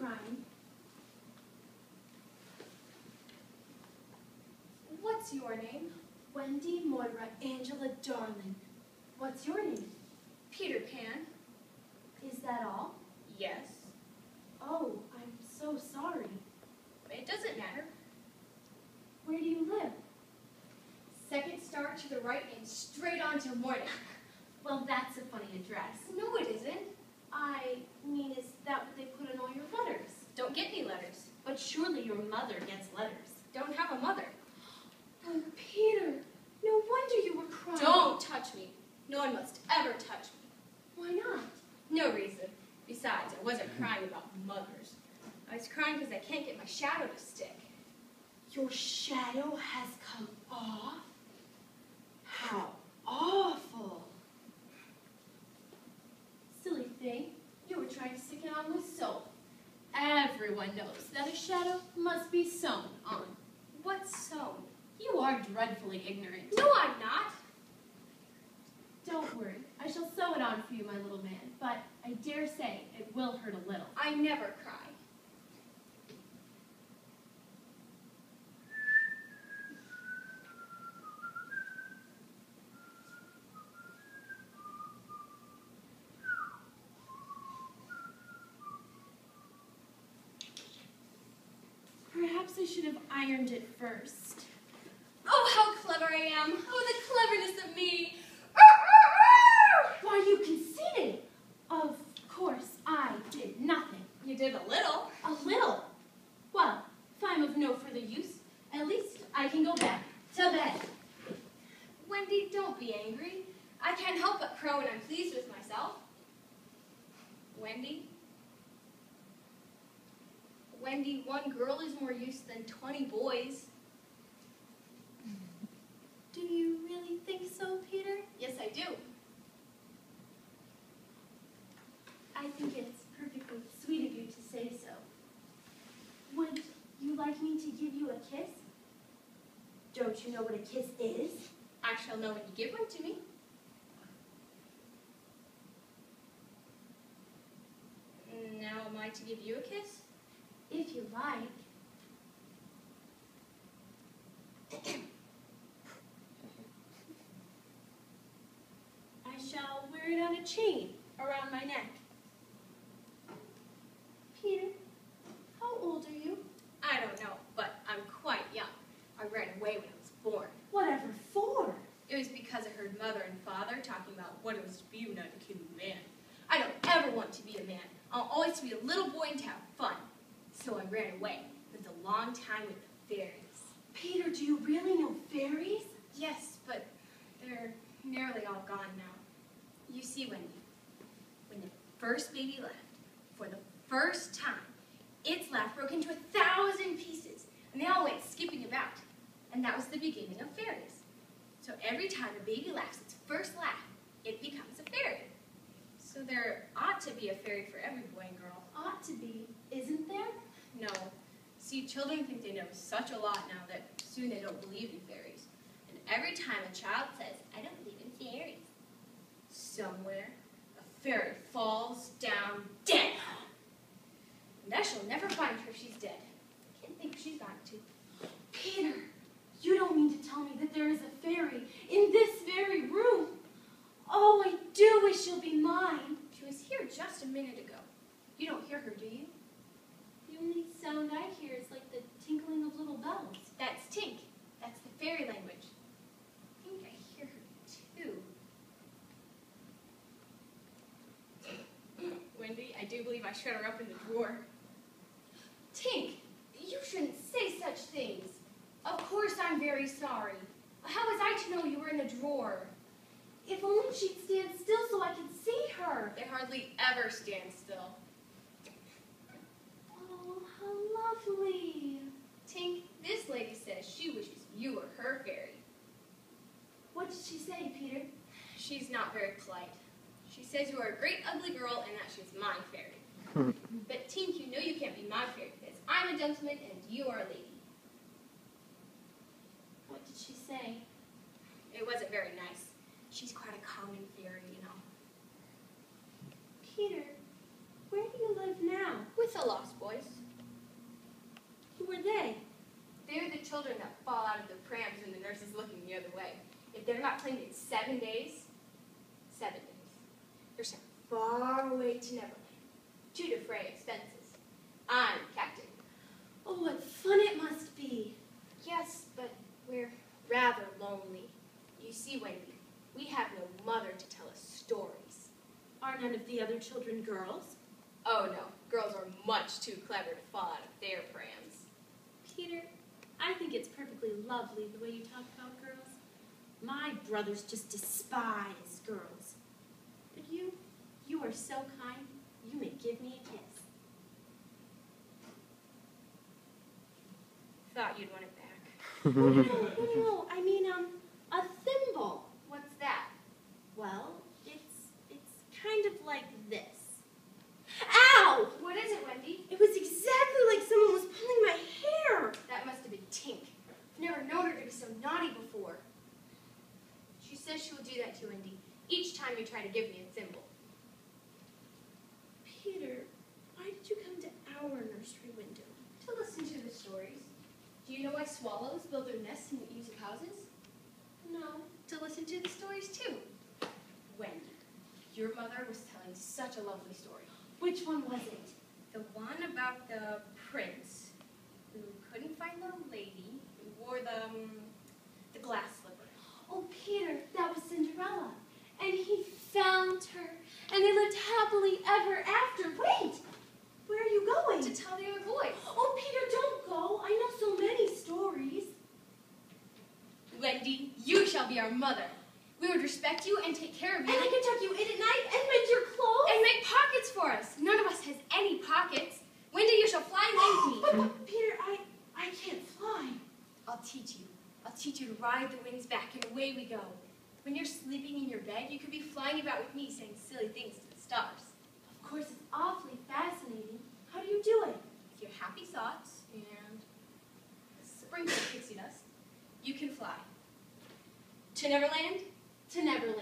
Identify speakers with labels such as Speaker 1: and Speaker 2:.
Speaker 1: crying.
Speaker 2: What's your name?
Speaker 1: Wendy Moira Angela Darling. What's your name?
Speaker 2: Peter Pan.
Speaker 1: Is that all?
Speaker 2: Yes.
Speaker 1: Oh, I'm so sorry.
Speaker 2: It doesn't matter.
Speaker 1: Where do you live?
Speaker 2: Second star to the right and straight on to morning.
Speaker 1: Well, that's a funny address.
Speaker 2: No, it isn't.
Speaker 1: I mean, is that what they put in all your letters?
Speaker 2: Don't get any letters.
Speaker 1: But surely your mother gets letters.
Speaker 2: Don't have a mother.
Speaker 1: Oh, Peter, no wonder you were crying.
Speaker 2: Don't touch me. No one must ever touch me.
Speaker 1: Why not?
Speaker 2: No reason. Besides, I wasn't crying about mothers. I was crying because I can't get my shadow to stick.
Speaker 1: Your shadow has come off? How awful. Silly thing, you were trying to stick it on with soap. Everyone knows that a shadow must be sewn on.
Speaker 2: What's sewn?
Speaker 1: You are dreadfully ignorant.
Speaker 2: No, I'm not.
Speaker 1: Don't worry, I shall sew it on for you, my little man, but I dare say it will hurt a little.
Speaker 2: I never cry.
Speaker 1: Perhaps I should have ironed it first.
Speaker 2: Oh, how clever I am! Oh, the cleverness of me!
Speaker 1: Why, you conceited! Of course, I did nothing.
Speaker 2: You did a little.
Speaker 1: A little? Well, if I'm of no further use, at least I can go back to bed.
Speaker 2: Wendy, don't be angry. I can't help but crow when I'm pleased with myself. Wendy? Wendy, one girl is more use than 20 boys.
Speaker 1: Do you really think so, Peter?
Speaker 2: Yes, I do.
Speaker 1: I think it's perfectly sweet of you to say so. Would you like me to give you a kiss? Don't you know what a kiss is?
Speaker 2: I shall know when you give one to me. Now am I to give you a kiss?
Speaker 1: If you like. I shall wear it on a chain around my neck. Peter, how old are you?
Speaker 2: I don't know, but I'm quite young. I ran away when I was born.
Speaker 1: Whatever for?
Speaker 2: It was because I heard Mother and Father talking about what it was to be when I became a man. I don't ever want to be a man. I'll always be a little boy and to have fun. So I ran away. Lived a long time with the fairies.
Speaker 1: Peter, do you really know fairies?
Speaker 2: Yes, but they're nearly all gone now. You see, Wendy, when the first baby left, for the first time, its laugh broke into 1,000 pieces, and they all went skipping about. And that was the beginning of fairies. So every time a baby laughs its first laugh, it becomes a fairy. So there ought to be a fairy for every boy and girl.
Speaker 1: Ought to be, isn't there?
Speaker 2: No. See, children think they know such a lot now that soon they don't believe in fairies. And every time a child says, I don't believe in fairies, somewhere a fairy falls down dead. And I shall never find her if she's dead. I can't think she's gone to.
Speaker 1: Peter, you don't mean to tell me that there is a fairy in this very room. Oh, I do wish you'll be mine.
Speaker 2: She was here just a minute ago. You don't hear her, do you?
Speaker 1: The only sound I hear is like the tinkling of little bells.
Speaker 2: That's Tink. That's the fairy language. I think I hear her too. Wendy, I do believe I shut her up in the drawer. Tink, you shouldn't say such things. Of course I'm very sorry. How was I to know you were in the drawer?
Speaker 1: If only she'd stand still so I could see her.
Speaker 2: They hardly ever stand still.
Speaker 1: Oh, how lovely.
Speaker 2: Tink, this lady says she wishes you were her fairy.
Speaker 1: What did she say, Peter?
Speaker 2: She's not very polite. She says you are a great ugly girl and that she's my fairy. But Tink, you know you can't be my fairy because I'm a gentleman and you are a lady.
Speaker 1: What did she say?
Speaker 2: It wasn't very nice. She's quite a common fairy, you know.
Speaker 1: Peter, where do you live now?
Speaker 2: With the Lost Boys. out of the prams when the nurse is looking the other way. If they're not claimed in 7 days, 7 days, they're sent far away to Neverland to defray expenses. I'm captain.
Speaker 1: Oh, what fun it must be.
Speaker 2: Yes, but we're rather lonely. You see, Wendy, we have no mother to tell us stories.
Speaker 1: Are none of the other children girls?
Speaker 2: Oh no, girls are much too clever to fall out of their prams.
Speaker 1: Peter, I think it's perfectly lovely the way you talk about girls. My brothers just despise girls. But you are so kind, you may give me a kiss.
Speaker 2: Thought you'd want it back.
Speaker 1: No, I mean, a thimble.
Speaker 2: What's that?
Speaker 1: Well, it's kind of like this. Ow!
Speaker 2: What is it, Wendy?
Speaker 1: It was exactly like someone was pulling my hair.
Speaker 2: That must have been Tink. I've never known her to be so naughty before. She says she will do that to you, Wendy, each time you try to give me a thimble.
Speaker 1: Peter, why did you come to our nursery window?
Speaker 2: To listen to the stories. Do you know why swallows build their nests in the eaves of houses?
Speaker 1: No.
Speaker 2: To listen to the stories, too. Wendy, your mother was telling such a lovely story.
Speaker 1: Which one was it?
Speaker 2: The one about the prince who couldn't find the lady who wore the glass slipper.
Speaker 1: Oh, Peter, that was Cinderella. And he found her, and they lived happily ever after. Wait! Where are you going?
Speaker 2: To tell the other boys.
Speaker 1: Oh, Peter, don't go. I know so many stories.
Speaker 2: Wendy, you shall be our mother. We would respect you and take care of you.
Speaker 1: And I can tuck you in at night and mend your clothes.
Speaker 2: And make pockets for us. None of us has any pockets. Wendy, you shall fly with me.
Speaker 1: But, Peter, I can't fly.
Speaker 2: I'll teach you. I'll teach you to ride the wind's back, and away we go. When you're sleeping in your bed, you could be flying about with me saying silly things to the stars.
Speaker 1: Of course, it's awfully fascinating. How do you do it?
Speaker 2: With your happy thoughts and a sprinkle of pixie dust, you can fly. To Neverland?
Speaker 1: To Neverland.